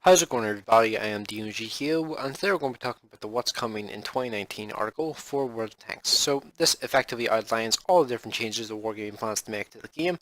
How's it going, everybody? I am DeanoGTO, and today we're going to be talking about the What's Coming in 2019 article for World of Tanks. So this effectively outlines all the different changes the Wargaming plans to make to the game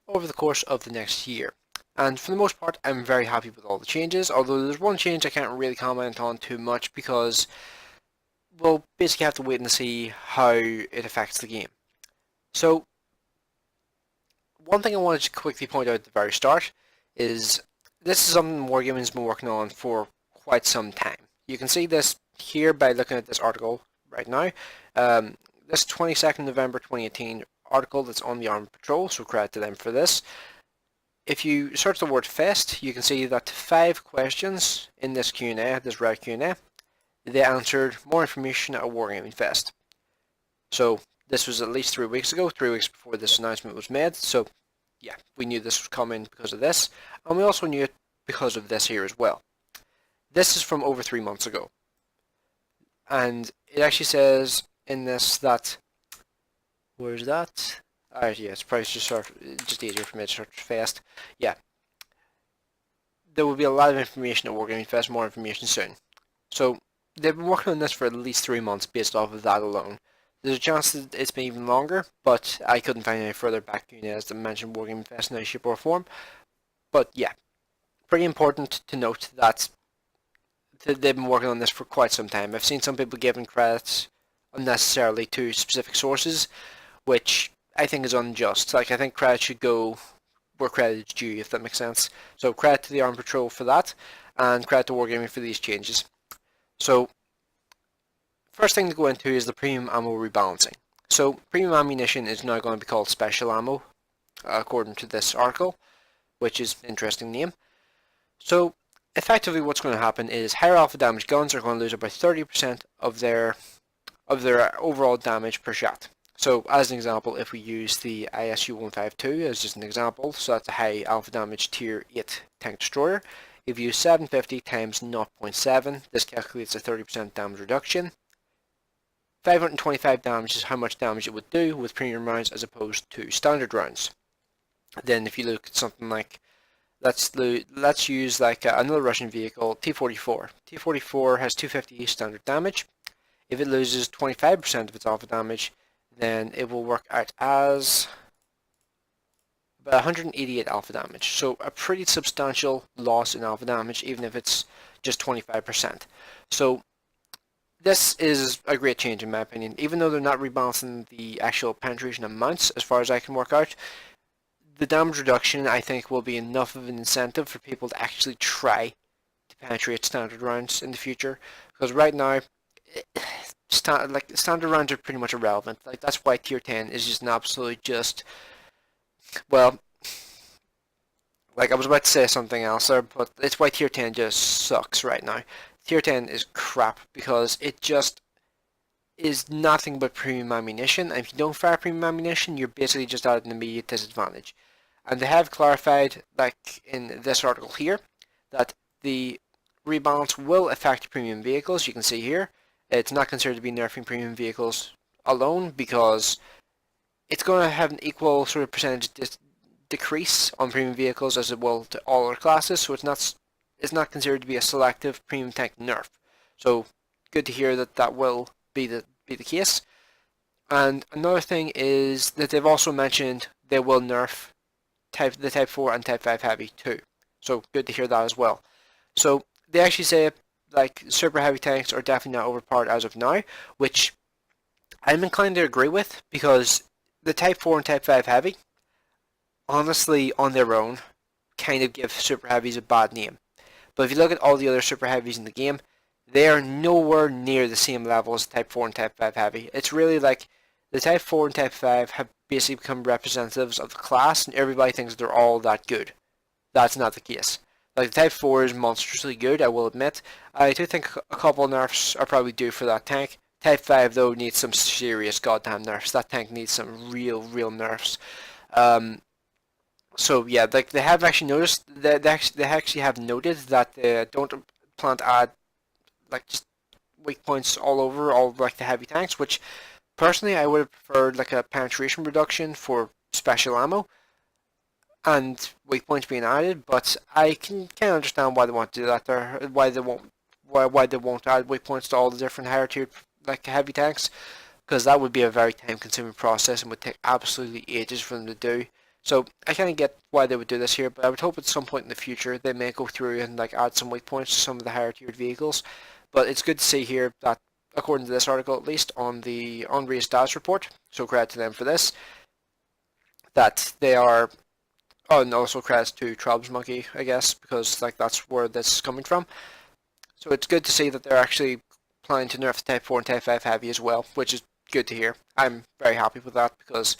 over the course of the next year. And for the most part, I'm very happy with all the changes, although there's one change I can't really comment on too much because we'll basically have to wait and see how it affects the game. So one thing I wanted to quickly point out at the very start is this is something Wargaming's been working on for quite some time. You can see this here by looking at this article right now. This 22nd November 2018 article that's on the Armored Patrol, so credit to them for this. If you search the word Fest, you can see that 5 questions in this Q&A, this red Q&A, they answered more information at Wargaming Fest. So this was at least 3 weeks ago, 3 weeks before this announcement was made, so yeah, we knew this was coming because of this, and we also knew it because of this here as well. This is from over 3 months ago, and it actually says in this that, where's that? Yeah, it's probably just easier for me to search fast. Yeah, there will be a lot of information at Wargaming Fest, more information soon. So they've been working on this for at least 3 months based off of that alone. There's a chance that it's been even longer, but I couldn't find any further back Q&As that mentioned Wargaming Fest in any shape or form. But yeah, pretty important to note that they've been working on this for quite some time. I've seen some people giving credits unnecessarily to specific sources, which I think is unjust. Like, I think credit should go where credit is due, if that makes sense. So credit to the Armored Patrol for that, and credit to Wargaming for these changes. So first thing to go into is the premium ammo rebalancing. So premium ammunition is now going to be called special ammo, according to this article, which is an interesting name. So effectively what's going to happen is higher alpha damage guns are going to lose about 30% of their overall damage per shot. So as an example, if we use the ISU 152 as just an example, so that's a high alpha damage tier 8 tank destroyer. If you use 750 times 0.7, this calculates a 30% damage reduction. 525 damage is how much damage it would do with premium rounds as opposed to standard rounds. Then if you look at something like, let's use like another Russian vehicle, T-44. T-44 has 250 standard damage. If it loses 25% of its alpha damage, then it will work out as about 188 alpha damage. So a pretty substantial loss in alpha damage, even if it's just 25%. So this is a great change in my opinion. Even though they're not rebalancing the actual penetration amounts, as far as I can work out, the damage reduction I think will be enough of an incentive for people to actually try to penetrate standard rounds in the future. Because right now, standard rounds are pretty much irrelevant. Like, that's why tier 10 is just an absolute well, like I was about to say something else there, but it's why tier 10 just sucks right now. Tier 10 is crap because it just is nothing but premium ammunition, and if you don't fire premium ammunition, you're basically just at an immediate disadvantage. And they have clarified, like in this article here, that the rebalance will affect premium vehicles. You can see here, it's not considered to be nerfing premium vehicles alone because it's going to have an equal sort of percentage decrease on premium vehicles as it will to all other classes, so it's not considered to be a selective premium tank nerf. So good to hear that that will be the case. And another thing is that they've also mentioned they will nerf the Type 4 and Type 5 Heavy too. So good to hear that as well. So they actually say like super heavy tanks are definitely not overpowered as of now, which I'm inclined to agree with because the Type 4 and Type 5 Heavy, honestly, on their own, kind of give super heavies a bad name. But if you look at all the other super heavies in the game, they are nowhere near the same level as Type 4 and Type 5 Heavy. It's really like the Type 4 and Type 5 have basically become representatives of the class, and everybody thinks they're all that good. That's not the case. Like, the Type 4 is monstrously good, I will admit. I do think a couple of nerfs are probably due for that tank. Type 5, though, needs some serious goddamn nerfs. That tank needs some real nerfs. So yeah, like they have actually noticed that they actually have noted that they don't plan to add like just weak points all over all like the heavy tanks, which personally I would have preferred like a penetration reduction for special ammo. and weak points being added, but I can kind of understand why they want to do that there, why they won't add weak points to all the different higher tier like heavy tanks, because that would be a very time consuming process and would take absolutely ages for them to do. So I kind of get why they would do this here, but I would hope at some point in the future they may go through and like add some weak points to some of the higher tiered vehicles. But it's good to see here that, according to this article at least, on the Unreal Stats report, so credit to them for this, that they are. Oh, and also credits to Trobs Monkey, I guess, because like that's where this is coming from. So it's good to see that they're actually planning to nerf the Type 4 and Type 5 heavy as well, which is good to hear. I'm very happy with that because,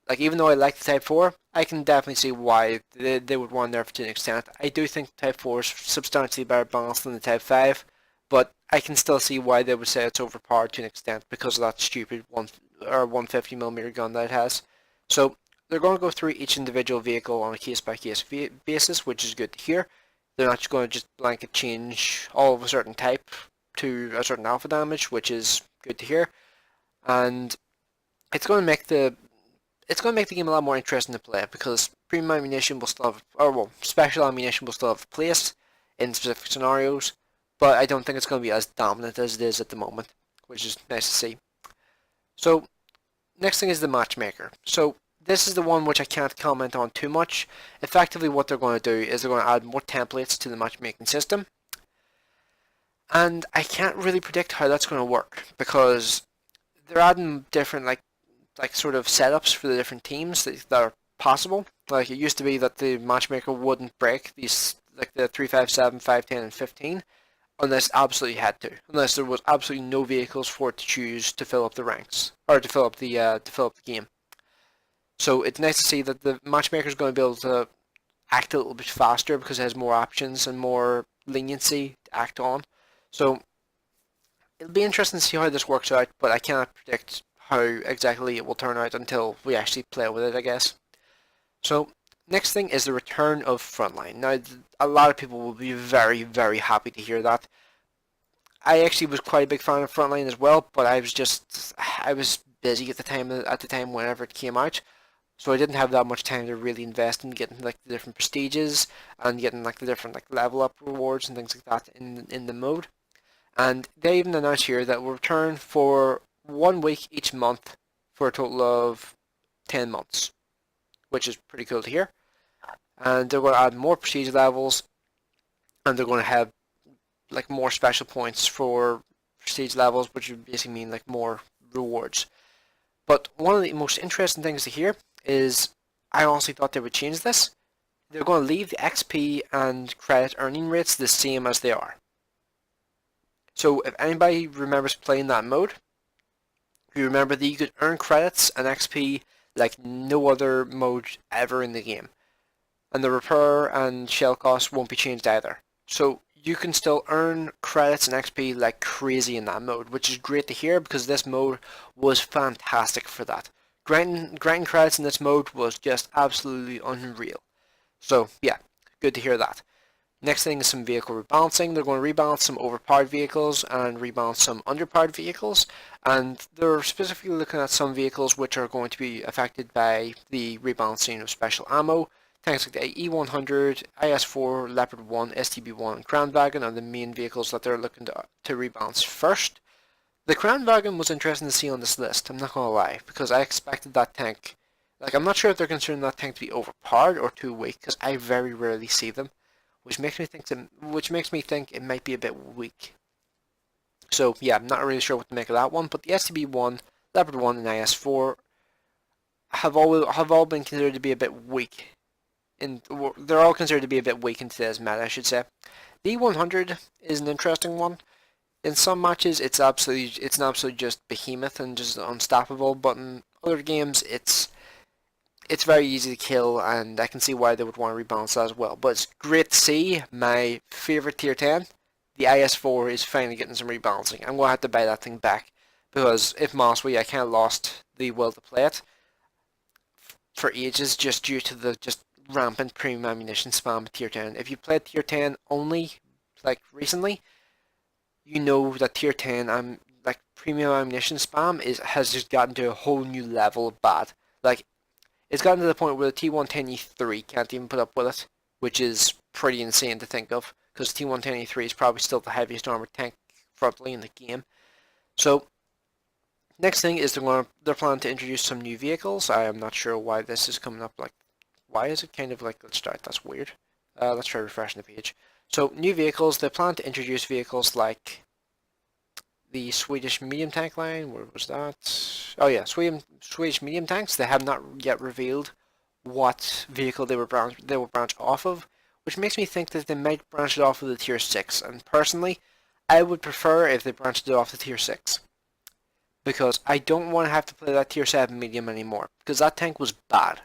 like, even though I like the Type 4, I can definitely see why they would want to nerf it to an extent. I do think the Type 4 is substantially better balanced than the Type 5, but I can still see why they would say it's overpowered to an extent because of that stupid 150mm gun that it has. So they're going to go through each individual vehicle on a case-by-case basis, which is good to hear. They're not going to just blanket change all of a certain type to a certain alpha damage, which is good to hear. And it's going to make the game a lot more interesting to play because premium ammunition will still have, or well, special ammunition will still have a place in specific scenarios, but I don't think it's going to be as dominant as it is at the moment, which is nice to see. So next thing is the matchmaker. So this is the one which I can't comment on too much. Effectively what they're going to do is they're going to add more templates to the matchmaking system. And I can't really predict how that's going to work because they're adding different like sort of setups for the different teams that are possible. Like it used to be that the matchmaker wouldn't break these like the 357, 510 and 15 unless absolutely had to. Unless there was absolutely no vehicles for it to choose to fill up the ranks or to fill up the game. So it's nice to see that the matchmaker is going to be able to act a little bit faster because it has more options and more leniency to act on. So it'll be interesting to see how this works out, but I cannot predict how exactly it will turn out until we actually play with it, I guess. So next thing is the return of Frontline. Now, a lot of people will be very, very happy to hear that. I actually was quite a big fan of Frontline as well, but I was busy at the time whenever it came out. So I didn't have that much time to really invest in getting like the different prestiges and getting like the different like level up rewards and things like that in the mode. And they even announced here that we'll return for 1 week each month for a total of 10 months, which is pretty cool to hear. And they're going to add more prestige levels, and they're going to have like more special points for prestige levels, which would basically mean like more rewards. But one of the most interesting things to hear is I honestly thought they would change this. They're going to leave the XP and credit earning rates the same as they are. So if anybody remembers playing that mode, you remember that you could earn credits and XP like no other mode ever in the game. And the repair and shell costs won't be changed either. So you can still earn credits and XP like crazy in that mode, which is great to hear because this mode was fantastic for that. Grinding credits in this mode was just absolutely unreal. So yeah, good to hear that. Next thing is some vehicle rebalancing. They're going to rebalance some overpowered vehicles and rebalance some underpowered vehicles. And they're specifically looking at some vehicles which are going to be affected by the rebalancing of special ammo. Tanks like the E100, IS4, Leopard 1, STB1 and Crown Wagon are the main vehicles that they're looking to rebalance first. The Crown Wagon was interesting to see on this list, I'm not going to lie, because I expected that tank. Like, I'm not sure if they're considering that tank to be overpowered or too weak, because I very rarely see them, which makes me think it might be a bit weak. So yeah, I'm not really sure what to make of that one, but the STB1, Leopard 1 and IS4 have all been considered to be a bit weak. They're all considered to be a bit weak in today's meta, I should say. The E100 is an interesting one. In some matches, it's an absolute just behemoth and just unstoppable. But in other games, it's very easy to kill, and I can see why they would want to rebalance that as well. But it's great to see my favorite tier 10, the IS4, is finally getting some rebalancing. I'm gonna have to buy that thing back because if Mossway, I kind of lost the will to play it for ages just due to the just rampant premium ammunition spam at tier 10. If you played tier 10 only like recently, you know that tier 10 like premium ammunition spam has just gotten to a whole new level of bad. Like It's gotten to the point where the T110E3 can't even put up with it, which is pretty insane to think of, because T110E3 is probably still the heaviest armored tank frontally in the game. So next thing is they're planning to introduce some new vehicles. I am not sure why this is coming up like. Why is it kind of like, let's start, that's weird. Let's try refreshing the page. So new vehicles, they plan to introduce vehicles like the Swedish medium tank line. Where was that? Oh yeah, Swedish medium tanks. They have not yet revealed what vehicle they will branch off of, which makes me think that they might branch it off of the tier 6. And personally, I would prefer if they branched it off the tier 6. Because I don't want to have to play that tier 7 medium anymore. Because that tank was bad.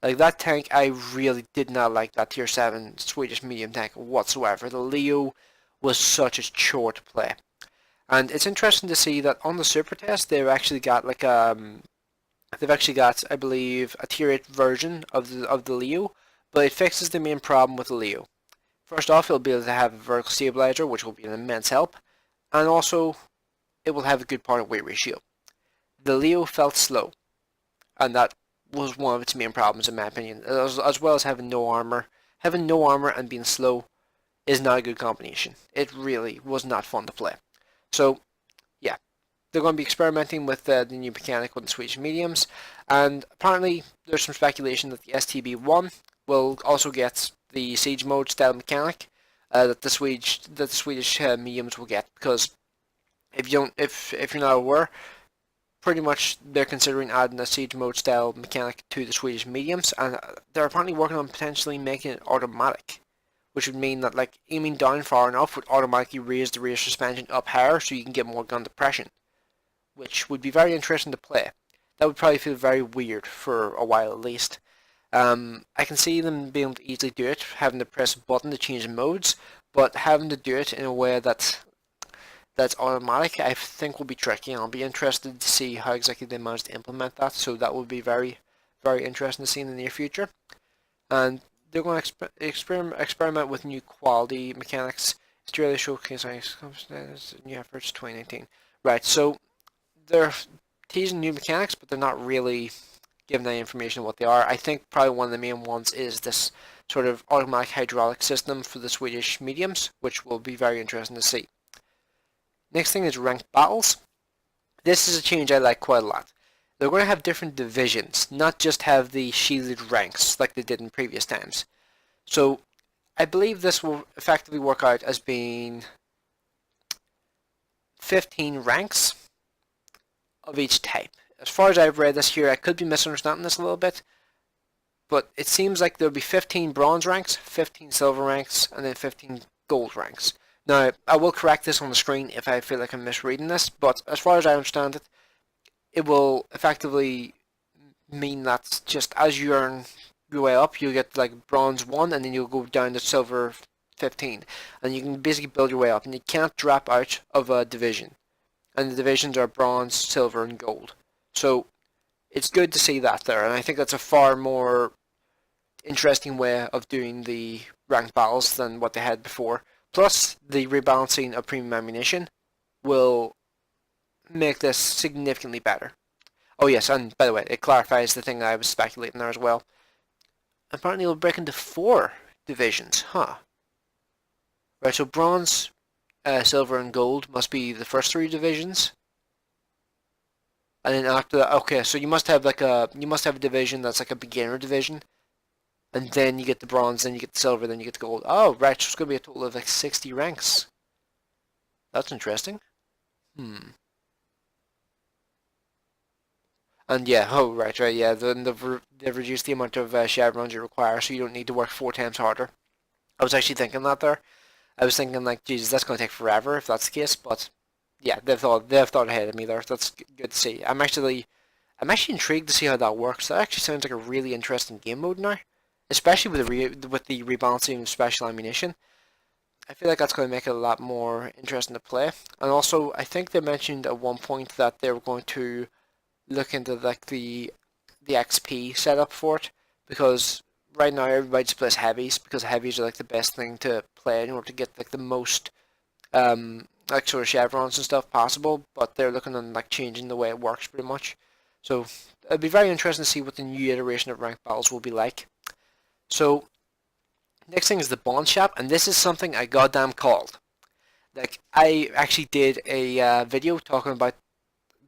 Like that tank, I really did not like that tier 7 Swedish medium tank whatsoever. The Leo was such a chore to play. And it's interesting to see that on the super test, they've actually got like I believe, a tier 8 version of the Leo, but it fixes the main problem with the Leo. First off, it'll be able to have a vertical stabilizer, which will be an immense help, and also it will have a good part of weight ratio. The Leo felt slow, and that was one of its main problems in my opinion, as well as having no armor. Having no armor and being slow is not a good combination. It really was not fun to play. So, yeah, they're going to be experimenting with the new mechanic with the Swedish mediums, and apparently there's some speculation that the STB1 will also get the siege mode style mechanic that the Swedish mediums will get, because if you're not aware, pretty much they're considering adding a siege mode style mechanic to the Swedish mediums, and they're apparently working on potentially making it automatic, which would mean that like aiming down far enough would automatically raise the rear suspension up higher so you can get more gun depression, which would be very interesting to play. That would probably feel very weird for a while at least. I can see them being able to easily do it, having to press a button to change the modes, but having to do it in a way that's automatic, I think will be tricky, and I'll be interested to see how exactly they manage to implement that, so that will be very, very interesting to see in the near future. And they're going to experiment with new quality mechanics. Australia showcase new efforts 2019. Right, so they're teasing new mechanics, but they're not really giving any information on what they are. I think probably one of the main ones is this sort of automatic hydraulic system for the Swedish mediums, which will be very interesting to see. Next thing is ranked battles. This is a change I like quite a lot. They're going to have different divisions, not just have the shielded ranks like they did in previous times. So I believe this will effectively work out as being 15 ranks of each type. As far as I've read this here, I could be misunderstanding this a little bit, but it seems like there'll be 15 bronze ranks, 15 silver ranks, and then 15 gold ranks. Now, I will correct this on the screen if I feel like I'm misreading this, but as far as I understand it, it will effectively mean that just as you earn your way up, you'll get like bronze 1, and then you'll go down to silver 15. And you can basically build your way up, and you can't drop out of a division. And the divisions are bronze, silver, and gold. So, it's good to see that there, and I think that's a far more interesting way of doing the ranked battles than what they had before. Plus, the rebalancing of premium ammunition will make this significantly better. Oh yes, and by the way, it clarifies the thing that I was speculating there as well. Apparently it'll break into 4 divisions, huh? Right, so bronze, silver, and gold must be the first 3 divisions. And then after that, okay, so you must have a division that's like a beginner division. And then you get the bronze, then you get the silver, then you get the gold. Oh, right, so it's going to be a total of like 60 ranks. That's interesting. And yeah, oh, right, yeah, then they've reduced the amount of chevrons you require, so you don't need to work 4 times harder. I was actually thinking that there. I was thinking like, Jesus, that's going to take forever if that's the case, but yeah, they've thought ahead of me there. That's good to see. I'm actually intrigued to see how that works. That actually sounds like a really interesting game mode now, especially with the rebalancing of special ammunition. I feel like that's going to make it a lot more interesting to play. And also, I think they mentioned at one point that they were going to look into like the XP setup for it, because right now everybody just plays heavies because heavies are like the best thing to play in order to get like the most like sort of chevrons and stuff possible. But they're looking on like changing the way it works pretty much. So it'll be very interesting to see what the new iteration of ranked battles will be like. So next thing is the bond shop, and this is something I goddamn called. Like, I actually did a video talking about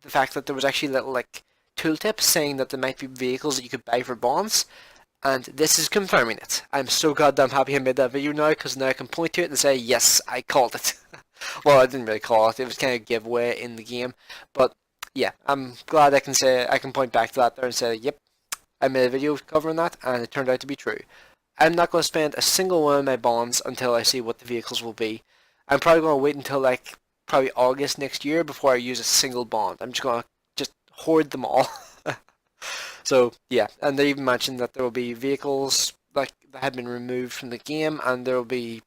the fact that there was actually little like tooltips saying that there might be vehicles that you could buy for bonds, and this is confirming it. I'm so goddamn happy I made that video now, because now I can point to it and say, yes, I called it. Well, I didn't really call it. It was kind of a giveaway in the game, but yeah, I'm glad I can say I can point back to that there and say, yep, I made a video covering that, and it turned out to be true. I'm not going to spend a single one of my bonds until I see what the vehicles will be. I'm probably going to wait until like probably August next year before I use a single bond. I'm just going to just hoard them all. So yeah, and they even mentioned that there will be vehicles like that have been removed from the game, and there will be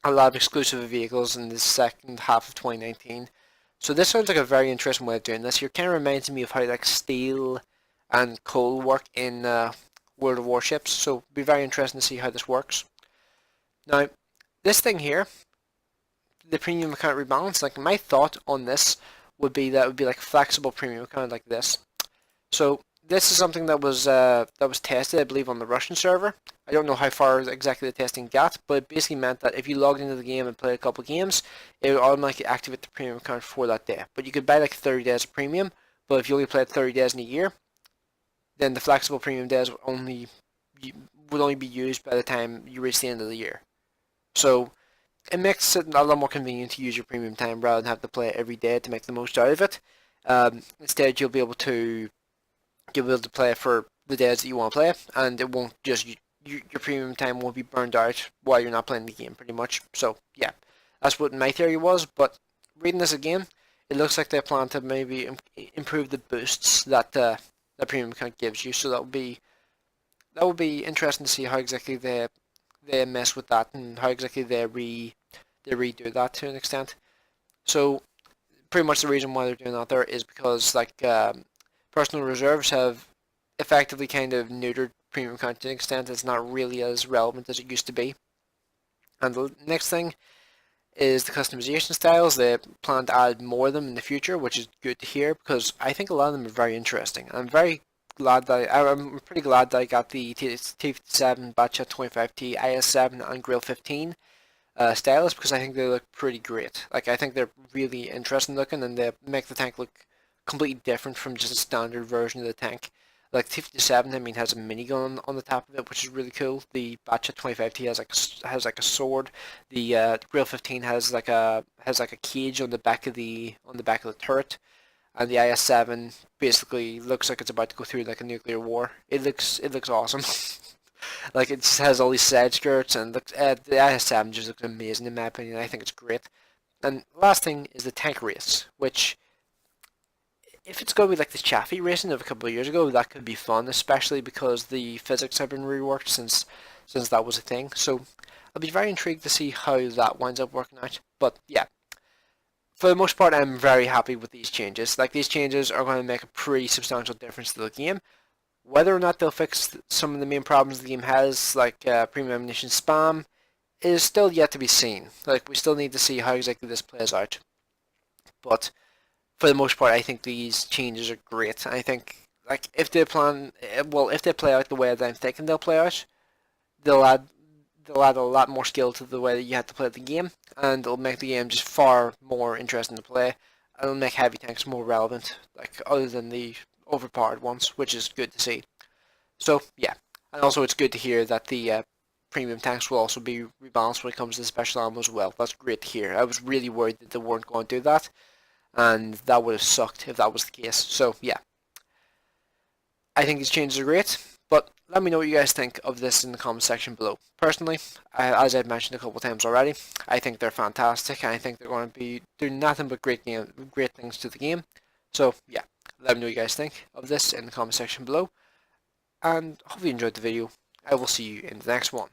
a lot of exclusive vehicles in the second half of 2019. So this sounds like a very interesting way of doing this. It kind of reminds me of how like steel and coal work in World of Warships. So it'll be very interesting to see how this works. Now, this thing here, the premium account rebalance, like my thought on this would be that it would be like a flexible premium account like this. So this is something that was tested, I believe, on the Russian server. I don't know how far exactly the testing got, but it basically meant that if you logged into the game and played a couple of games, it would automatically activate the premium account for that day. But you could buy like 30 days of premium, but if you only played 30 days in a year, then the flexible premium days would only be used by the time you reach the end of the year. So it makes it a lot more convenient to use your premium time rather than have to play it every day to make the most out of it. Instead, you'll be able to play for the days that you want to play, and it won't just your premium time won't be burned out while you're not playing the game, pretty much. So yeah, that's what my theory was. But reading this again, it looks like they plan to maybe improve the boosts that the premium account gives you. So that would be interesting to see how exactly they mess with that and how exactly they redo that to an extent. So pretty much the reason why they're doing that there is because like personal reserves have effectively kind of neutered premium account to an extent. It's not really as relevant as it used to be. And the next thing is the customization styles. They plan to add more of them in the future, which is good to hear because I think a lot of them are very interesting. I'm pretty glad that I got the T57 Batcha 25T IS7 and Grill 15 styles because I think they look pretty great. Like I think they're really interesting looking and they make the tank look completely different from just a standard version of the tank. Like T57, I mean, has a minigun on the top of it, which is really cool. The Batcha 25T has like a sword. The Grill 15 has like a cage on the back of the turret, and the IS7 basically looks like it's about to go through like a nuclear war. It looks awesome. Like it just has all these side skirts, and the IS7 just looks amazing in my opinion. I think it's great. And last thing is the tank race, which if it's going to be like the Chaffee racing of a couple of years ago, that could be fun, especially because the physics have been reworked since that was a thing. So I'll be very intrigued to see how that winds up working out. But yeah, for the most part, I'm very happy with these changes. Like these changes are going to make a pretty substantial difference to the game. Whether or not they'll fix some of the main problems the game has, like premium ammunition spam, is still yet to be seen. Like we still need to see how exactly this plays out. But for the most part, I think these changes are great. I think like if they play out the way that I'm thinking they'll play out, they'll add a lot more skill to the way that you have to play the game, and it'll make the game just far more interesting to play. And it'll make heavy tanks more relevant, like other than the overpowered ones, which is good to see. So yeah, and also it's good to hear that the premium tanks will also be rebalanced when it comes to special ammo as well. That's great to hear. I was really worried that they weren't going to do that, and that would have sucked if that was the case. So yeah, I think these changes are great, but let me know what you guys think of this in the comment section below. Personally, as I've mentioned a couple times already, I think they're fantastic, and I think they're going to be doing nothing but great things to the game. So yeah, let me know what you guys think of this in the comment section below, and hope you enjoyed the video. I will see you in the next one.